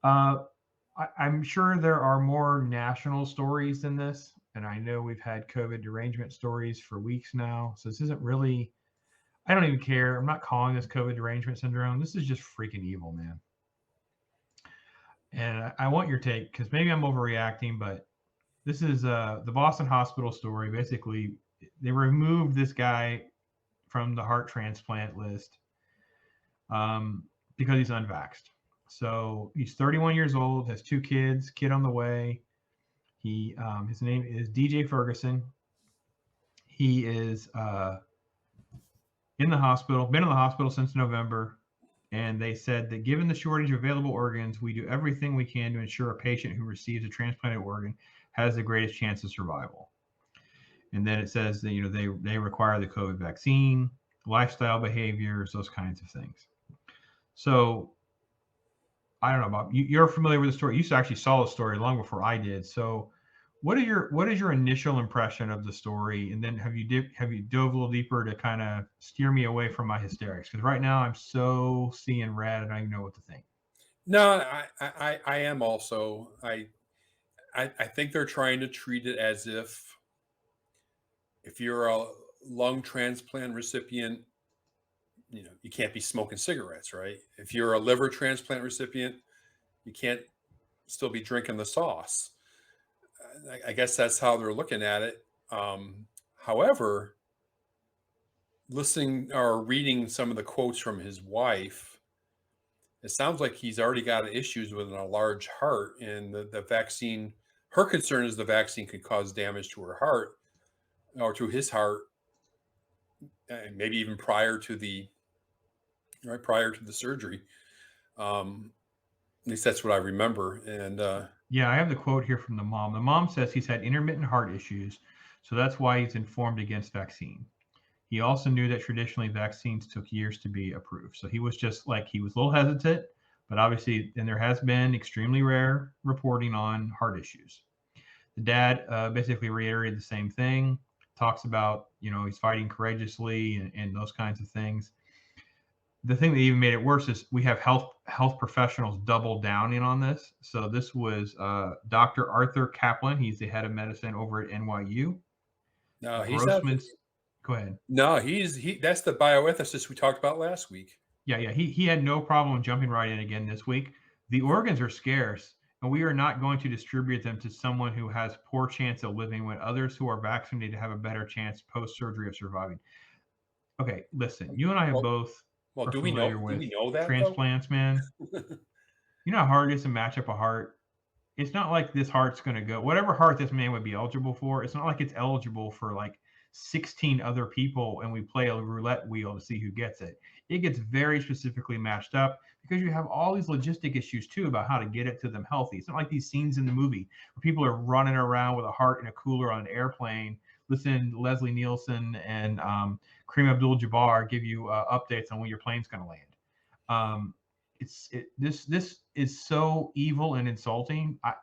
Uh, I'm sure there are more national stories than this, and I know we've had COVID derangement stories for weeks now. So this isn't really. I don't even care. I'm not calling this COVID derangement syndrome. This is just freaking evil, man. And I want your take because maybe I'm overreacting, but this is the Boston Hospital story. Basically, they removed this guy from the heart transplant list because he's unvaxxed. So he's 31 years old, has two kids, kid on the way. His name is DJ Ferguson. He is in the hospital, been in the hospital since November, and they said that given the shortage of available organs, we do everything we can to ensure a patient who receives a transplanted organ has the greatest chance of survival. And then it says that they require the COVID vaccine, lifestyle behaviors, those kinds of things. So I don't know about you. You're familiar with the story. You actually saw the story long before I did. So what is your initial impression of the story, and then have you dove a little deeper to kind of steer me away from my hysterics? Because right now I'm so seeing red and I don't know what to think. No, I am also. I think they're trying to treat it as if you're a lung transplant recipient, you can't be smoking cigarettes, right? If you're a liver transplant recipient, you can't still be drinking the sauce. I guess that's how they're looking at it. However, listening or reading some of the quotes from his wife, it sounds like he's already got issues with a large heart, and the vaccine. Her concern is the vaccine could cause damage to her heart or to his heart, and maybe even prior to the surgery. At least that's what I remember. And Yeah, I have the quote here from the mom. The mom says he's had intermittent heart issues, so that's why he's informed against vaccine. He also knew that traditionally vaccines took years to be approved. So he was just like, he was a little hesitant, but obviously, and there has been extremely rare reporting on heart issues. The dad basically reiterated the same thing, talks about, he's fighting courageously and those kinds of things. The thing that even made it worse is we have health professionals double down in on this. So this was Dr. Arthur Kaplan. He's the head of medicine over at NYU. no, he's not. Grossman's, go ahead. No, he. That's the bioethicist we talked about last week. Yeah. He had no problem jumping right in again this week. The organs are scarce, and we are not going to distribute them to someone who has poor chance of living when others who are vaccinated have a better chance post surgery of surviving. Okay, listen, you and I have Well, both well, are do we know? familiar Do we with know that though? transplants, man. You know how hard it is to match up a heart. It's not like this heart's going to go, whatever heart this man would be eligible for, it's not like it's eligible for like 16 other people and we play a roulette wheel to see who gets it. It gets very specifically matched up because you have all these logistic issues too about how to get it to them healthy. It's not like these scenes in the movie where people are running around with a heart in a cooler on an airplane. Listen, Leslie Nielsen and Kareem Abdul-Jabbar give you updates on when your plane's going to land. Um, this is so evil and insulting. I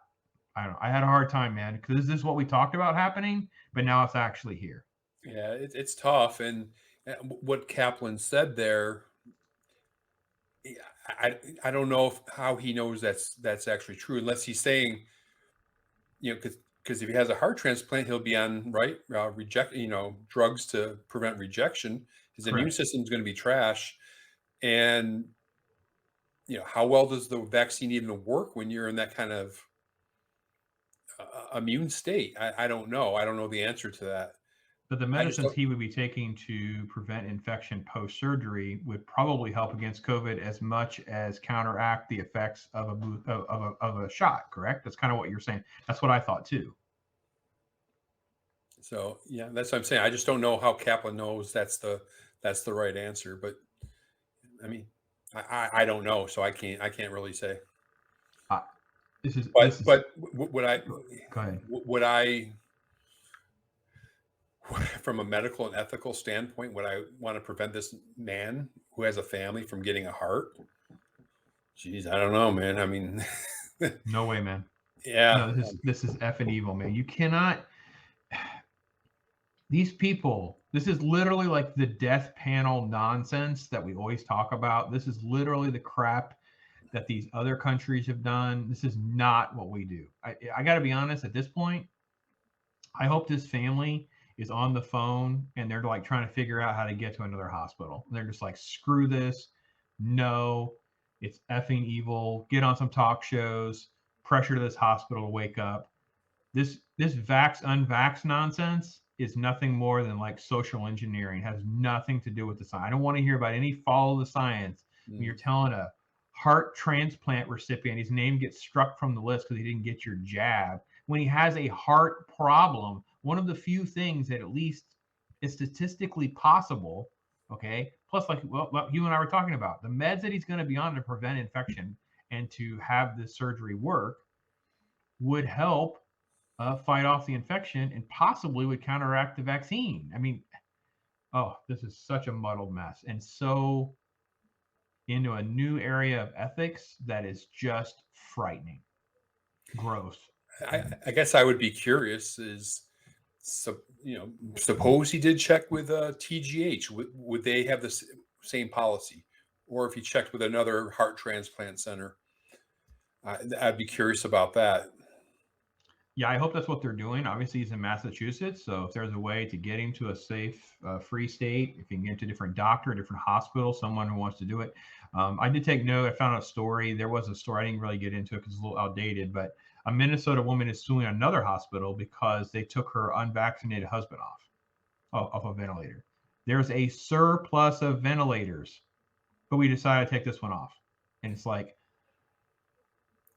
don't know. I had a hard time, man, because this is what we talked about happening, but now it's actually here. Yeah, it's tough. And what Kaplan said there, yeah, I don't know how he knows that's actually true, unless he's saying, because if he has a heart transplant, he'll be on reject drugs to prevent rejection. His immune Correct. system is going to be trash, and how well does the vaccine even work when you're in that kind of immune state? I don't know. I don't know the answer to that. But the I just medicines don't. he would be taking to prevent infection post surgery would probably help against COVID as much as counteract the effects of a shot. Correct? That's kind of what you're saying. That's what I thought too. So yeah, that's what I'm saying. I just don't know how Kaplan knows that's the right answer. But I mean, I don't know, so I can't really say. Uh, this But is. would I Go ahead. would I from a medical and ethical standpoint, would I want to prevent this man who has a family from getting a heart? Jeez, I don't know, man. I mean, No way, man. yeah, No, this is effing evil, man. You cannot. These people, this is literally like the death panel nonsense that we always talk about. This is literally the crap that these other countries have done. This is not what we do. I got to be honest at this point. I hope this family is on the phone and they're like trying to figure out how to get to another hospital. And they're just like, screw this. No, it's effing evil. Get on some talk shows, pressure this hospital to wake up. This vax unvax nonsense is nothing more than like social engineering. It has nothing to do with the science. I don't want to hear about any follow the science when you're telling a heart transplant recipient his name gets struck from the list because he didn't get your jab when he has a heart problem. One of the few things that at least is statistically possible. Okay. Plus, like well, you and I were talking about, the meds that he's going to be on to prevent infection and to have this surgery work would help fight off the infection and possibly would counteract the vaccine. I mean, oh, this is such a muddled mess and so into a new area of ethics that is just frightening, gross. I guess I would be curious suppose he did check with TGH, would they have the same policy? Or if he checked with another heart transplant center, I'd be curious about that. Yeah, I hope that's what they're doing. Obviously, he's in Massachusetts, so if there's a way to get him to a safe, free state, if you can get to a different doctor, a different hospital, someone who wants to do it. I did take note. I found a story. There was a story. I didn't really get into it because it's a little outdated, but a Minnesota woman is suing another hospital because they took her unvaccinated husband off a ventilator. There's a surplus of ventilators, but we decided to take this one off. And it's like,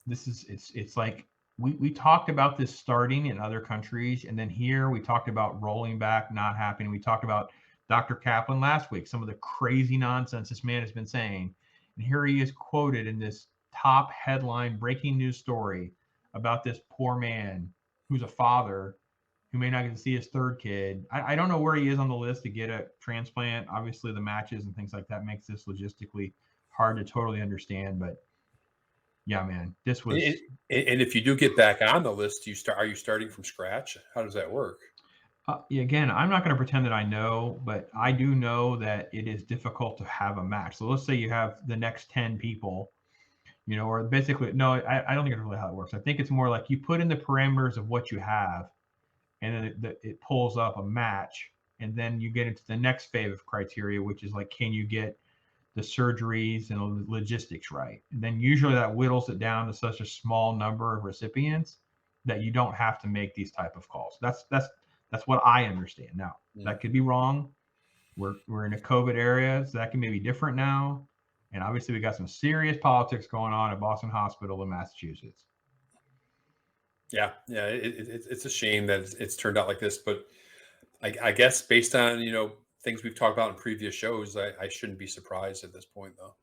it's like, we talked about this starting in other countries, and then here we talked about rolling back not happening. We talked about Dr. Kaplan last week, some of the crazy nonsense this man has been saying, and here he is quoted in this top headline breaking news story about this poor man who's a father who may not get to see his third kid. I don't know where he is on the list to get a transplant. Obviously, the matches and things like that makes this logistically hard to totally understand, but yeah, man, this was. And if you do get back on the list, are you starting from scratch? How does that work? Again, I'm not going to pretend that I know, but I do know that it is difficult to have a match. So let's say you have the next 10 people, or basically, no, I don't think it's really how it works. I think it's more like you put in the parameters of what you have, and then it pulls up a match, and then you get into the next phase of criteria, which is like, can you get the surgeries and the logistics right? And then usually that whittles it down to such a small number of recipients that you don't have to make these type of calls. That's what I understand. Now, that could be wrong. We're in a COVID area, so that can maybe be different now. And obviously, we got some serious politics going on at Boston Hospital in Massachusetts. Yeah, it's a shame that it's turned out like this, but I guess based on things we've talked about in previous shows, I shouldn't be surprised at this point, though.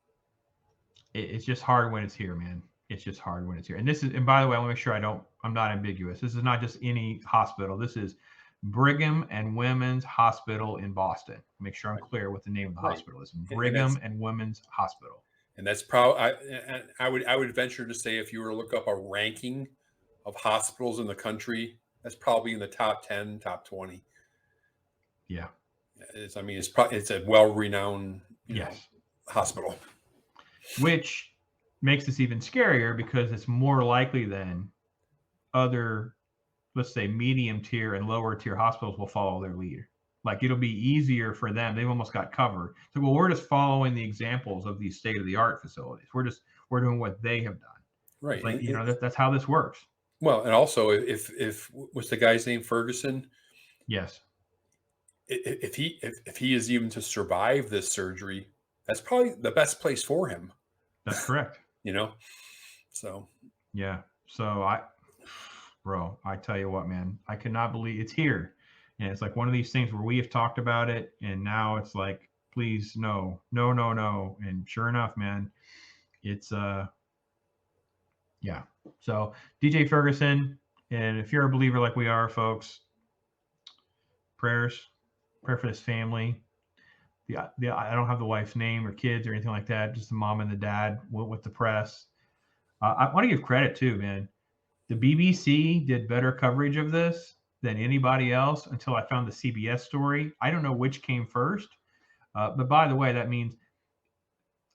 It's just hard when it's here, man. It's just hard when it's here. And by the way, I want to make sure I'm not ambiguous. This is not just any hospital. This is Brigham and Women's Hospital in Boston. Make sure I'm clear what the name of the hospital is. Brigham and Women's Hospital. And that's probably, I would venture to say, if you were to look up a ranking of hospitals in the country, that's probably in the top 10, top 20. Yeah. It's a well-renowned hospital. Which makes this even scarier because it's more likely than other, let's say, medium tier and lower tier hospitals will follow their lead. Like, it'll be easier for them. They've almost got covered. So, well, we're just following the examples of these state-of-the-art facilities. We're doing what they have done. Right. It's like, that's how this works. Well, and also, if what's the guy's name, Ferguson? Yes. If he is even to survive this surgery, that's probably the best place for him. That's correct. So. Yeah. So I tell you what, man, I cannot believe it's here. And it's like one of these things where we have talked about it, and now it's like, please, no. And sure enough, man, it's yeah. So DJ Ferguson, and if you're a believer like we are, folks, prayer for this family. I don't have the wife's name or kids or anything like that. Just the mom and the dad went with the press. I want to give credit too, man. The BBC did better coverage of this than anybody else until I found the CBS story. I don't know which came first, but by the way, that means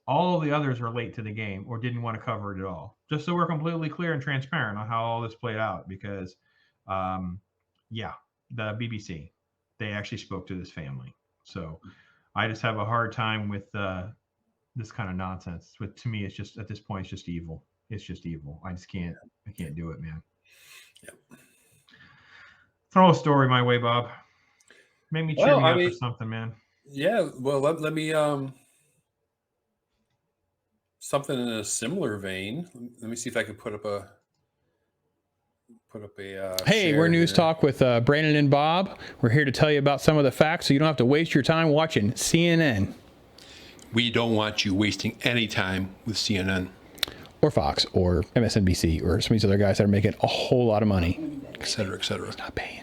All of the others are late to the game or didn't want to cover it at all. Just so we're completely clear and transparent on how all this played out, because, yeah, the BBC, they actually spoke to this family. So I just have a hard time with this kind of nonsense. But to me, it's just at this point, it's just evil. It's just evil. I can't do it, man. Yep. Throw a story my way, Bob. Make me cheer me up or something, man. Yeah. Well, let me something in a similar vein. Let me see if I can put up a. Hey, we're News Talk with Brandon and Bob. We're here to tell you about some of the facts so you don't have to waste your time watching CNN. We don't want you wasting any time with CNN. Or Fox or MSNBC or some of these other guys that are making a whole lot of money. Et cetera, et cetera. It's not paying.